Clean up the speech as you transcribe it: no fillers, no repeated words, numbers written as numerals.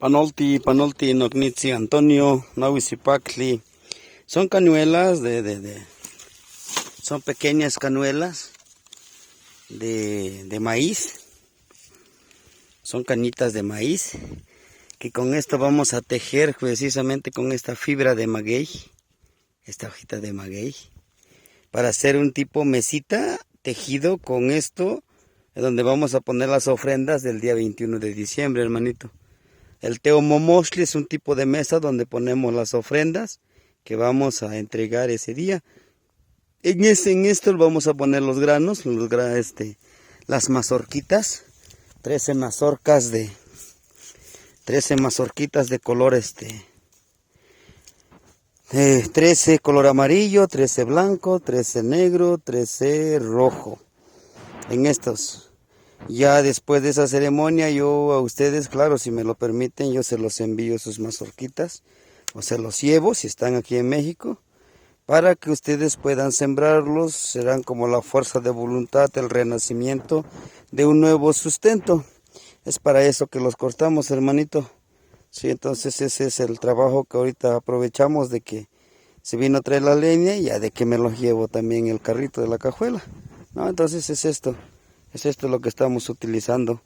Panolti, Nognitzi, Antonio, Nahuizipactli. Son cañuelas son pequeñas cañuelas de maíz. Son cañitas de maíz. Que con esto vamos a tejer precisamente con esta fibra de maguey. Esta hojita de maguey. Para hacer un tipo mesita tejido con esto. Donde vamos a poner las ofrendas del día 21 de diciembre, hermanito. El teomomoxli es un tipo de mesa donde ponemos las ofrendas que vamos a entregar ese día. En esto vamos a poner los granos, las mazorquitas, 13 mazorquitas de color 13 color amarillo, 13 blanco, 13 negro, 13 rojo. En estos. Ya después de esa ceremonia yo a ustedes, claro, si me lo permiten, yo se los envío sus mazorquitas o se los llevo si están aquí en México para que ustedes puedan sembrarlos. Serán como la fuerza de voluntad, el renacimiento de un nuevo sustento. Es para eso que los cortamos, hermanito. Sí, entonces ese es el trabajo que ahorita aprovechamos de que se vino a traer la leña y ya de que me los llevo también el carrito de la cajuela. No, entonces es esto lo que estamos utilizando.